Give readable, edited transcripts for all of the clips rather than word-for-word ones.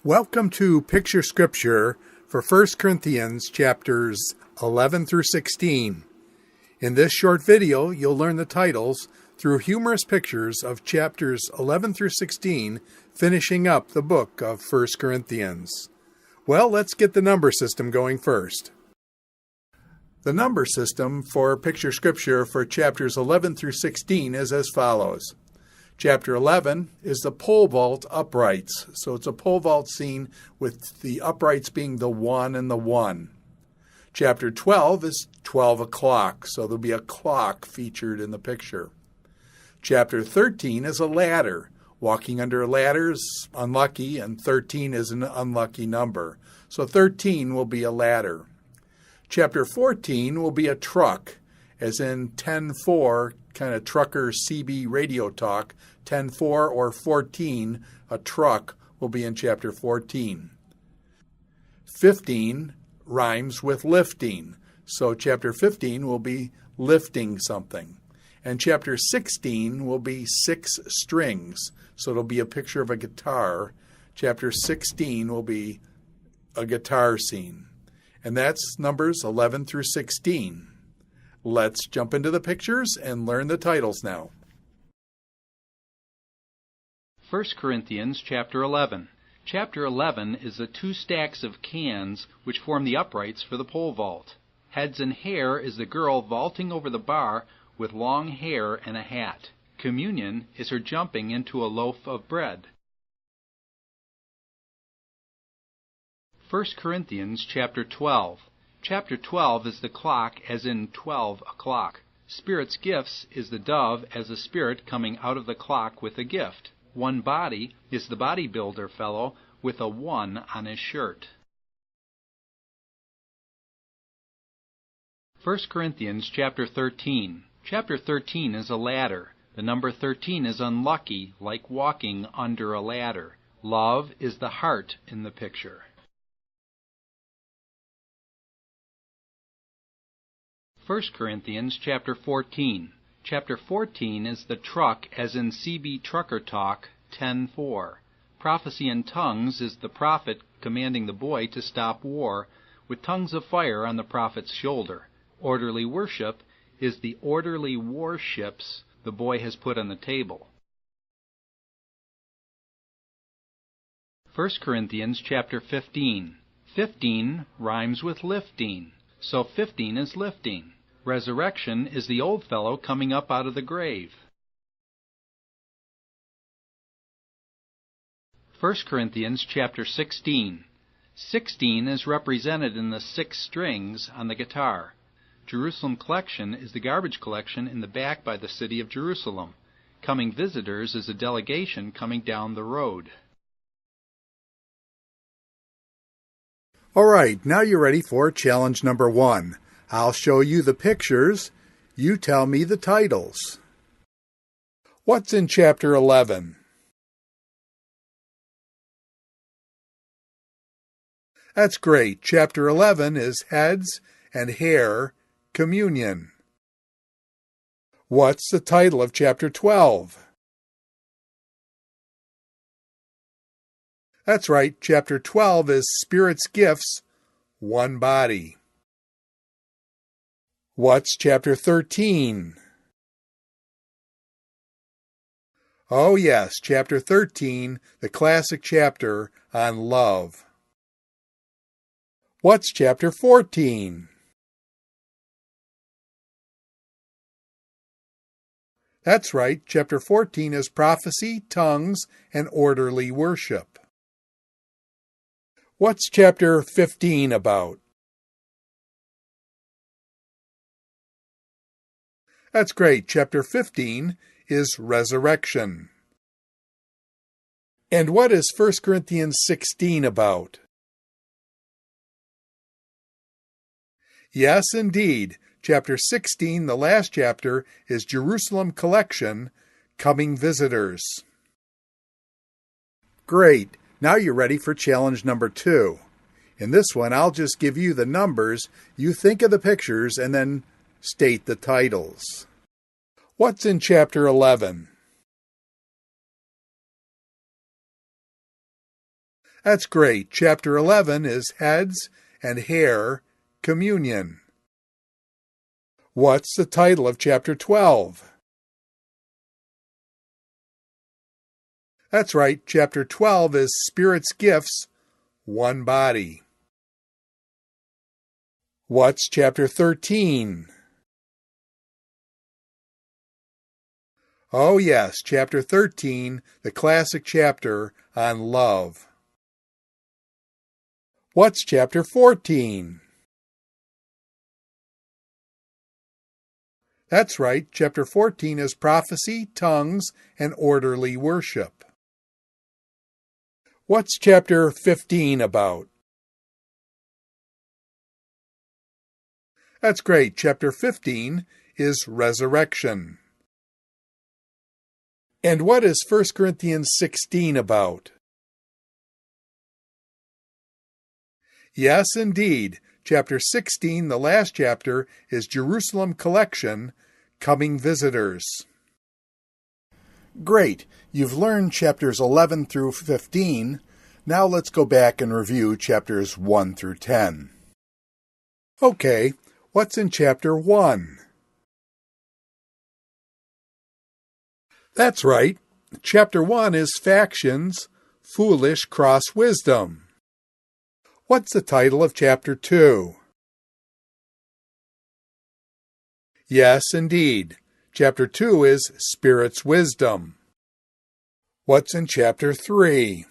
Welcome to Picture Scripture for 1 Corinthians chapters 11 through 16. In this short video, you'll learn the titles through humorous pictures of chapters 11 through 16, finishing up the book of 1 Corinthians. Well, let's get the number system going first. The number system for Picture Scripture for chapters 11 through 16 is as follows. Chapter 11 is the pole vault uprights. So it's a pole vault scene with the uprights being the 1 and the 1. Chapter 12 is 12 o'clock. So there'll be a clock featured in the picture. Chapter 13 is a ladder. Walking under a ladder is unlucky, and 13 is an unlucky number. So 13 will be a ladder. Chapter 14 will be a truck, as in 10-4, kind of trucker CB radio talk. 10-4 or 14, a truck, will be in chapter 14. 15 rhymes with lifting. So chapter 15 will be lifting something. And chapter 16 will be 6 strings. So it'll be a picture of a guitar. Chapter 16 will be a guitar scene. And that's numbers 11 through 16. Let's jump into the pictures and learn the titles now. 1 Corinthians chapter 11. Chapter 11 is the 2 stacks of cans which form the uprights for the pole vault. Heads and hair is the girl vaulting over the bar with long hair and a hat. Communion is her jumping into a loaf of bread. 1 Corinthians chapter 12. Chapter 12 is the clock, as in 12 o'clock. Spirit's gifts is the dove as a spirit coming out of the clock with a gift. One body is the bodybuilder fellow with a 1 on his shirt. 1 Corinthians chapter 13. Chapter 13 is a ladder. The number 13 is unlucky, like walking under a ladder. Love is the heart in the picture. 1 Corinthians chapter 14. Chapter 14 is the truck, as in CB trucker talk, 10-4. Prophecy in tongues is the prophet commanding the boy to stop war, with tongues of fire on the prophet's shoulder. Orderly worship is the orderly warships the boy has put on the table. 1 Corinthians chapter 15. 15 rhymes with lifting, so 15 is lifting. Resurrection is the old fellow coming up out of the grave. 1 Corinthians chapter 16. 16 is represented in the 6 strings on the guitar. Jerusalem collection is the garbage collection in the back by the city of Jerusalem. Coming visitors is a delegation coming down the road. All right, now you're ready for challenge number 1. I'll show you the pictures. You tell me the titles. What's in chapter 11? That's great. Chapter 11 is heads and hair, communion. What's the title of chapter 12? That's right. Chapter 12 is Spirit's Gifts, One Body. What's chapter 13? Oh yes, chapter 13, the classic chapter on love. What's chapter 14? That's right, chapter 14 is prophecy, tongues, and orderly worship. What's chapter 15 about? That's great. Chapter 15 is resurrection. And what is 1 Corinthians 16 about? Yes, indeed. Chapter 16, the last chapter, is Jerusalem collection, coming visitors. Great. Now you're ready for challenge number 2. In this one, I'll just give you the numbers. You think of the pictures and then state the titles. What's in chapter 11? That's great. Chapter 11 is Heads and Hair Communion. What's the title of Chapter 12? That's right. Chapter 12 is Spirit's Gifts, One Body. What's Chapter 13? Oh yes, Chapter 13, the classic chapter on love. What's Chapter 14? That's right, Chapter 14 is Prophecy, Tongues, and Orderly Worship. What's Chapter 15 about? That's great. Chapter 15 is Resurrection. And what is 1 Corinthians 16 about? Yes, indeed. Chapter 16, the last chapter, is Jerusalem Collection, Coming Visitors. Great. You've learned chapters 11 through 15. Now let's go back and review chapters 1 through 10. Okay, what's in chapter 1? That's right. Chapter 1 is Factions, Foolish Cross-Wisdom. What's the title of Chapter 2? Yes, indeed. Chapter 2 is Spirit's Wisdom. What's in Chapter 3?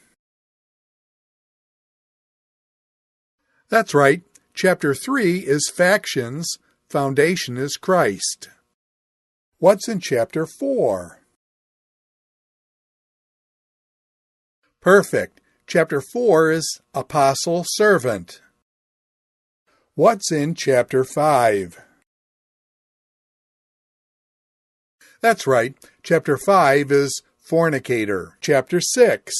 That's right. Chapter 3 is Factions, Foundation is Christ. What's in Chapter 4? Perfect. Chapter 4 is Apostle Servant. What's in Chapter 5? That's right. Chapter 5 is Fornicator. Chapter 6.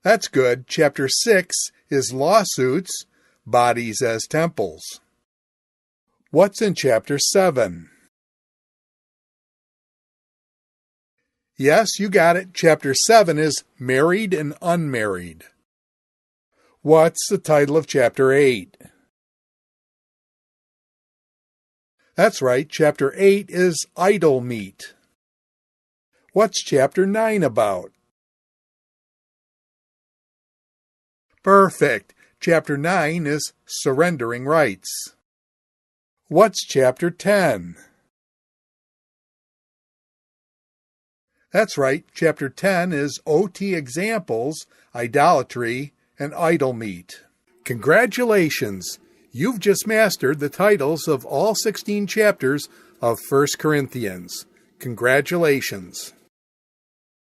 That's good. Chapter 6 is Lawsuits, Bodies as Temples. What's in Chapter 7? Yes, you got it. Chapter 7 is Married and Unmarried. What's the title of Chapter 8? That's right. Chapter 8 is Idol Meat. What's Chapter 9 about? Perfect. Chapter 9 is Surrendering Rights. What's Chapter 10? That's right. Chapter 10 is OT Examples, Idolatry, and Idol Meat. Congratulations! You've just mastered the titles of all 16 chapters of 1 Corinthians. Congratulations!